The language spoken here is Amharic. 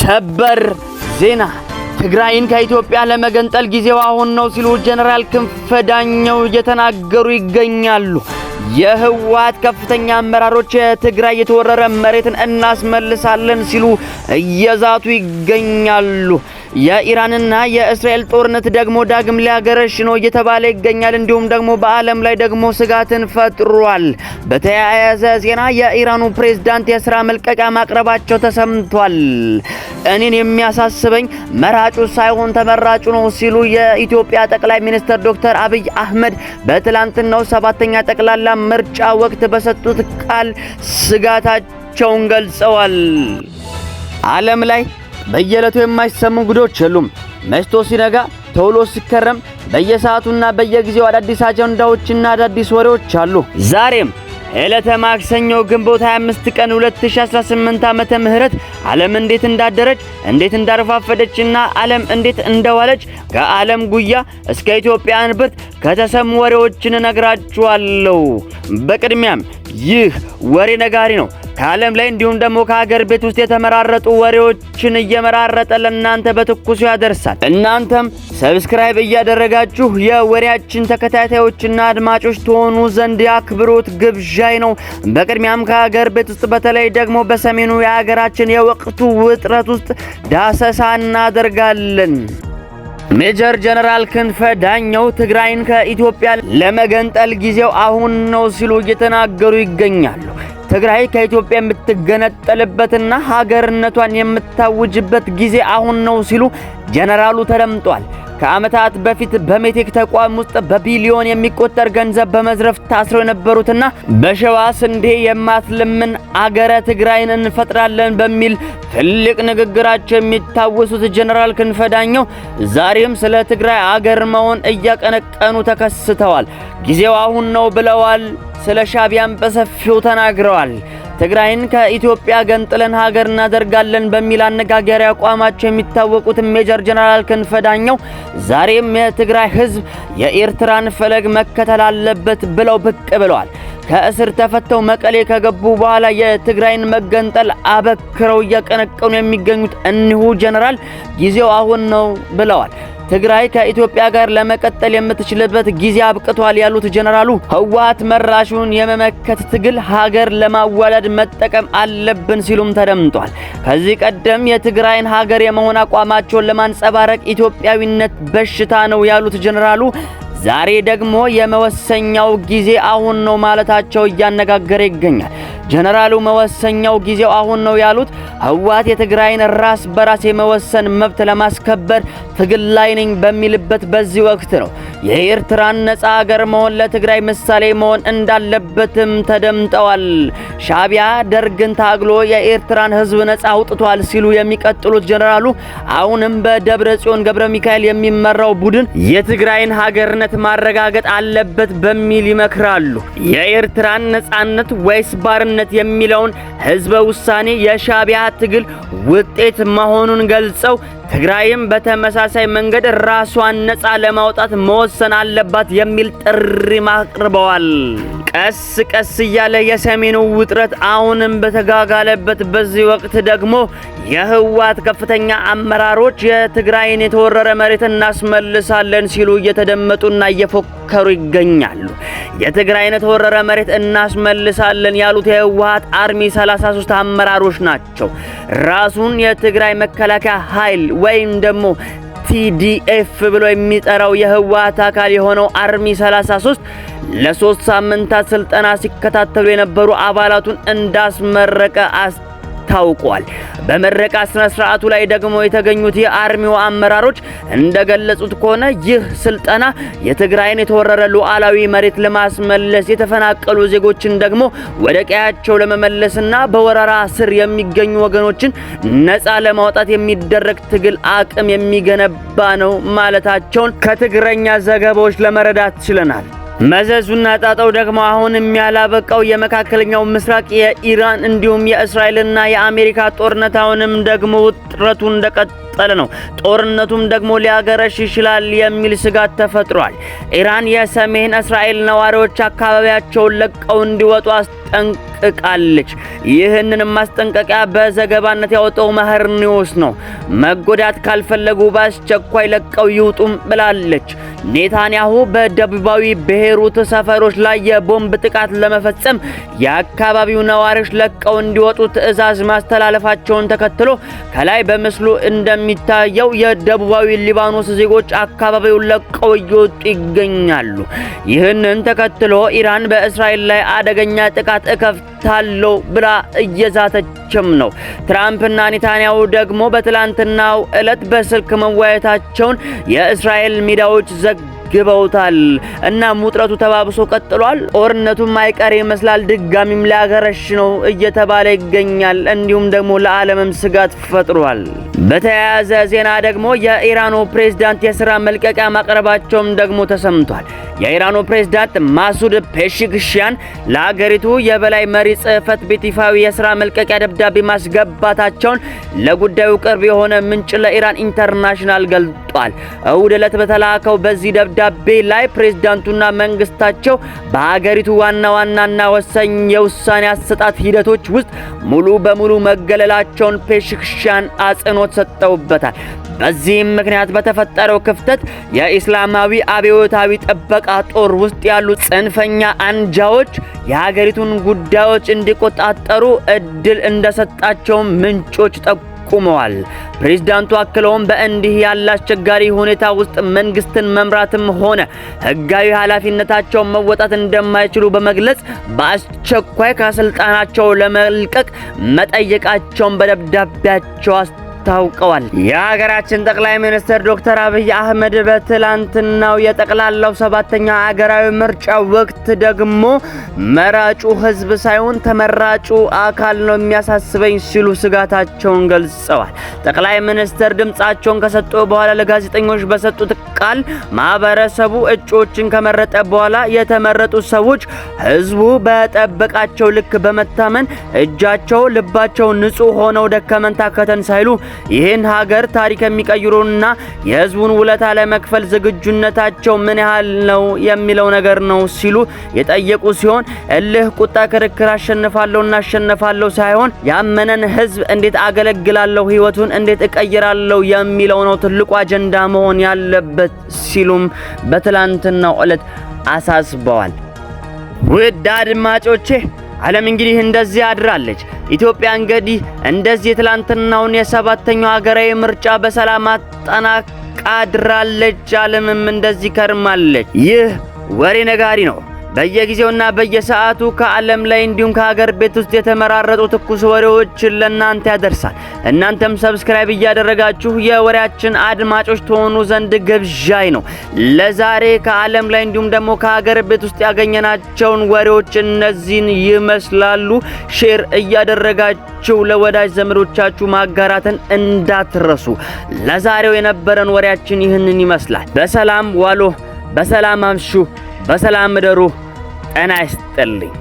ሰበር ዜና ትግራይን ከኢትዮጵያ ለመገንጠል ጊዜው አሁን ነው ሲሉ ጀነራል ክንፈ ዳኘው እየተናገሩ ይገኛሉ። የህወሓት ከፍተኛ አመራሮች የትግራይ የተወረረ መሬትን እናስመልሳለን ሲሉ እየዛቱ ይገኛሉ። የኢራንና የእስራኤል ጦርነት ደግሞ ዳግም ሊያገረሽ ነው እየተባለ ይገኛል። እንዲሁም ደግሞ በዓለም ላይ ደግሞ ስጋትን ፈጥሯል። በተያያዘ ዜና የኢራኑ ፕሬዝዳንት የሥራ መልቀቂያ ማቅረባቸው ተሰምቷል። እኔን የሚያሳስበኝ መራጩ ሳይሆን ተመራጩ ነው ሲሉ የኢትዮጵያ ጠቅላይ ሚኒስትር ዶክተር አብይ አህመድ በትላንትናው 7ኛ ጠቅላላ ምርጫ ወቅት በሰጡት ቃል ስጋታቸውን ገልጸዋል። ዓለም ላይ በየዕለቱ የማይሰሙ ጉዶች የሉም። መሽቶ ሲነጋ ተውሎ ሲከረም በየሰዓቱና በየጊዜው አዳዲስ አጀንዳዎችና አዳዲስ ወሬዎች አሉ። ዛሬም ዕለተ ማክሰኞ ግንቦት 25 ቀን 2018 ዓመተ ምህረት ዓለም እንዴት እንዳደረች እንዴት እንዳረፋፈደችና ዓለም እንዴት እንደዋለች ከዓለም ጉያ እስከ ኢትዮጵያ አንብት ከተሰሙ ወሬዎችን ነግራችኋለሁ። በቅድሚያም ይህ ወሬ ነጋሪ ነው። ከዓለም ላይ እንዲሁም ደግሞ ከሀገር ቤት ውስጥ የተመራረጡ ወሬዎችን እየመራረጠ ለእናንተ በትኩሱ ያደርሳል። እናንተም ሰብስክራይብ እያደረጋችሁ የወሬያችን ተከታታዮችና አድማጮች ትሆኑ ዘንድ የአክብሮት ግብዣይ ነው። በቅድሚያም ከሀገር ቤት ውስጥ በተለይ ደግሞ በሰሜኑ የሀገራችን የወቅቱ ውጥረት ውስጥ ዳሰሳ እናደርጋለን። ሜጀር ጀነራል ክንፈ ዳኘው ትግራይን ከኢትዮጵያ ለመገንጠል ጊዜው አሁን ነው ሲሉ እየተናገሩ ይገኛሉ። ትግራይ ከኢትዮጵያ የምትገነጠልበትና ሀገርነቷን የምታውጅበት ጊዜ አሁን ነው ሲሉ ጀነራሉ ተደምጧል። ከዓመታት በፊት በሜቴክ ተቋም ውስጥ በቢሊዮን የሚቆጠር ገንዘብ በመዝረፍ ታስረው የነበሩትና በሸዋ ስንዴ የማትለምን አገረ ትግራይን እንፈጥራለን በሚል ትልቅ ንግግራቸው የሚታወሱት ጀነራል ክንፈ ዳኘው ዛሬም ስለ ትግራይ አገር መሆን እያቀነቀኑ ተከስተዋል። ጊዜው አሁን ነው ብለዋል። ስለ ሻቢያም በሰፊው ተናግረዋል። ትግራይን ከኢትዮጵያ ገንጥለን ሀገር እናደርጋለን በሚል አነጋጋሪ አቋማቸው የሚታወቁት ሜጀር ጀነራል ክንፈ ዳኘው ዛሬም የትግራይ ሕዝብ የኤርትራን ፈለግ መከተል አለበት ብለው ብቅ ብለዋል። ከእስር ተፈተው መቀሌ ከገቡ በኋላ የትግራይን መገንጠል አበክረው እያቀነቀኑ የሚገኙት እኒሁ ጀነራል ጊዜው አሁን ነው ብለዋል። ትግራይ ከኢትዮጵያ ጋር ለመቀጠል የምትችልበት ጊዜ አብቅቷል ያሉት ጀነራሉ ህወሓት መራሹን የመመከት ትግል ሀገር ለማዋለድ መጠቀም አለብን ሲሉም ተደምጧል። ከዚህ ቀደም የትግራይን ሀገር የመሆን አቋማቸውን ለማንጸባረቅ ኢትዮጵያዊነት በሽታ ነው ያሉት ጀነራሉ ዛሬ ደግሞ የመወሰኛው ጊዜ አሁን ነው ማለታቸው እያነጋገረ ይገኛል። ጀነራሉ መወሰኛው ጊዜው አሁን ነው ያሉት ህወሓት የትግራይን ራስ በራስ የመወሰን መብት ለማስከበር ትግል ላይ ነኝ በሚልበት በዚህ ወቅት ነው። የኤርትራን ነፃ ሀገር መሆን ለትግራይ ምሳሌ መሆን እንዳለበትም ተደምጠዋል። ሻቢያ ደርግን ታግሎ የኤርትራን ህዝብ ነፃ አውጥቷል ሲሉ የሚቀጥሉት ጀነራሉ አሁንም በደብረ ጽዮን ገብረ ሚካኤል የሚመራው ቡድን የትግራይን ሀገርነት ማረጋገጥ አለበት በሚል ይመክራሉ። የኤርትራን ነፃነት ወይስ ባርነት የሚለውን ህዝበ ውሳኔ የሻቢያ ትግል ውጤት መሆኑን ገልጸው ትግራይም በተመሳሳይ መንገድ ራሷን ነፃ ለማውጣት መወሰን አለባት የሚል ጥሪ አቅርበዋል። ቀስ ቀስ እያለ የሰሜኑ ውጥረት አሁንም በተጋጋለበት በዚህ ወቅት ደግሞ የህወሓት ከፍተኛ አመራሮች የትግራይን የተወረረ መሬት እናስመልሳለን ሲሉ እየተደመጡና እየፎከሩ ይገኛሉ። የትግራይን የተወረረ መሬት እናስመልሳለን ያሉት የህወሓት አርሚ 33 አመራሮች ናቸው። ራሱን የትግራይ መከላከያ ኃይል ወይም ደግሞ ቲዲኤፍ ብሎ የሚጠራው የህወሓት አካል የሆነው አርሚ 33 ለ3 ሳምንታት ስልጠና ሲከታተሉ የነበሩ አባላቱን እንዳስመረቀ ታውቋል። በመረቃ ስነ ስርዓቱ ላይ ደግሞ የተገኙት የአርሚው አመራሮች እንደገለጹት ከሆነ ይህ ስልጠና የትግራይን የተወረረ ሉዓላዊ መሬት ለማስመለስ የተፈናቀሉ ዜጎችን ደግሞ ወደ ቀያቸው ለመመለስና በወረራ ስር የሚገኙ ወገኖችን ነፃ ለማውጣት የሚደረግ ትግል አቅም የሚገነባ ነው ማለታቸውን ከትግረኛ ዘገባዎች ለመረዳት ችለናል። መዘዙና ጣጣው ደግሞ አሁንም ያላበቃው የመካከለኛው ምስራቅ የኢራን እንዲሁም የእስራኤልና የአሜሪካ ጦርነት አሁንም ደግሞ ውጥረቱ እንደቀጠለ ነው። ጦርነቱም ደግሞ ሊያገረሽ ይችላል የሚል ስጋት ተፈጥሯል። ኢራን የሰሜን እስራኤል ነዋሪዎች አካባቢያቸውን ለቀው እንዲወጡ አስጠንቅቃለች። ይህንን ማስጠንቀቂያ በዘገባነት ያወጣው መህር ኒውስ ነው። መጎዳት ካልፈለጉ በአስቸኳይ ለቀው ይውጡም ብላለች። ኔታንያሁ በደቡባዊ ቤይሩት ሰፈሮች ላይ የቦምብ ጥቃት ለመፈጸም የአካባቢው ነዋሪዎች ለቀው እንዲወጡ ትዕዛዝ ማስተላለፋቸውን ተከትሎ ከላይ በምስሉ እንደሚታየው የደቡባዊ ሊባኖስ ዜጎች አካባቢውን ለቀው እየወጡ ይገኛሉ። ይህንን ተከትሎ ኢራን በእስራኤል ላይ አደገኛ ጥቃት እከፍታለሁ ብላ እየዛተችም ነው። ትራምፕና ኔታንያሁ ደግሞ በትላንትናው ዕለት በስልክ መወያየታቸውን የእስራኤል ሚዲያዎች ዘግበውታል። እና ውጥረቱ ተባብሶ ቀጥሏል። ጦርነቱም አይቀር ይመስላል። ድጋሚም ሊያገረሽ ነው እየተባለ ይገኛል። እንዲሁም ደግሞ ለዓለምም ስጋት ፈጥሯል። በተያያዘ ዜና ደግሞ የኢራኑ ፕሬዝዳንት የሥራ መልቀቂያ ማቅረባቸውም ደግሞ ተሰምቷል። የኢራኑ ፕሬዝዳንት ማሱድ ፔሽክሻን ለአገሪቱ የበላይ መሪ ጽሕፈት ቤት ይፋዊ የሥራ መልቀቂያ ደብዳቤ ማስገባታቸውን ለጉዳዩ ቅርብ የሆነ ምንጭ ለኢራን ኢንተርናሽናል ገልጧል። እሁድ ዕለት በተላከው በዚህ ደብዳቤ ላይ ፕሬዝዳንቱና መንግስታቸው በአገሪቱ ዋና ዋናና ወሳኝ የውሳኔ አሰጣጥ ሂደቶች ውስጥ ሙሉ በሙሉ መገለላቸውን ፔሽክሻን አጽንኦት ሰጥተውበታል። በዚህም ምክንያት በተፈጠረው ክፍተት የኢስላማዊ አብዮታዊ ጥበቃ ጦር ውስጥ ያሉ ጽንፈኛ አንጃዎች የሀገሪቱን ጉዳዮች እንዲቆጣጠሩ እድል እንደሰጣቸው ምንጮች ጠቁመዋል። ፕሬዝዳንቱ አክለውም በእንዲህ ያለ አስቸጋሪ ሁኔታ ውስጥ መንግስትን መምራትም ሆነ ህጋዊ ኃላፊነታቸውን መወጣት እንደማይችሉ በመግለጽ በአስቸኳይ ከስልጣናቸው ለመልቀቅ መጠየቃቸውን በደብዳቤያቸው ታውቀዋል። የሀገራችን ጠቅላይ ሚኒስትር ዶክተር አብይ አህመድ በትላንትናው የጠቅላላው 7ኛ ሀገራዊ ምርጫ ወቅት ደግሞ መራጩ ህዝብ ሳይሆን ተመራጩ አካል ነው የሚያሳስበኝ ሲሉ ስጋታቸውን ገልጸዋል። ጠቅላይ ሚኒስትር ድምጻቸውን ከሰጡ በኋላ ለጋዜጠኞች በሰጡት ቃል ማህበረሰቡ እጩዎችን ከመረጠ በኋላ የተመረጡ ሰዎች ህዝቡ በጠበቃቸው ልክ በመታመን እጃቸው ልባቸው ንጹህ ሆነው ደከመን ታከተን ሳይሉ ይህን ሀገር ታሪክ የሚቀይሩና የህዝቡን ውለታ ለመክፈል ዝግጁነታቸው ምን ያህል ነው የሚለው ነገር ነው ሲሉ የጠየቁ ሲሆን እልህ፣ ቁጣ፣ ክርክር አሸንፋለሁ ሳይሆን ያመነን ህዝብ እንዴት አገለግላለሁ፣ ህይወቱን እንዴት እቀይራለሁ የሚለው ነው ትልቁ አጀንዳ መሆን ያለበት ሲሉም በትላንትናው ዕለት አሳስበዋል። ውድ አድማጮቼ ዓለም እንግዲህ እንደዚህ አድራለች። ኢትዮጵያ እንግዲህ እንደዚህ ትላንትናውን የ7ኛው ሀገራዊ ምርጫ በሰላም አጠናቃ አድራለች። ዓለምም እንደዚህ ከርማለች። ይህ ወሬ ነጋሪ ነው። በየጊዜውና በየሰዓቱ ከዓለም ላይ እንዲሁም ከሀገር ቤት ውስጥ የተመራረጡ ትኩስ ወሬዎችን ለእናንተ ያደርሳል። እናንተም ሰብስክራይብ እያደረጋችሁ የወሬያችን አድማጮች ትሆኑ ዘንድ ግብዣይ ነው። ለዛሬ ከዓለም ላይ እንዲሁም ደግሞ ከሀገር ቤት ውስጥ ያገኘናቸውን ወሬዎች እነዚህን ይመስላሉ። ሼር እያደረጋችሁ ለወዳጅ ዘመዶቻችሁ ማጋራትን እንዳትረሱ። ለዛሬው የነበረን ወሬያችን ይህንን ይመስላል። በሰላም ዋሉ፣ በሰላም አምሹ፣ በሰላም እደሩ። ጤና ይስጥልኝ።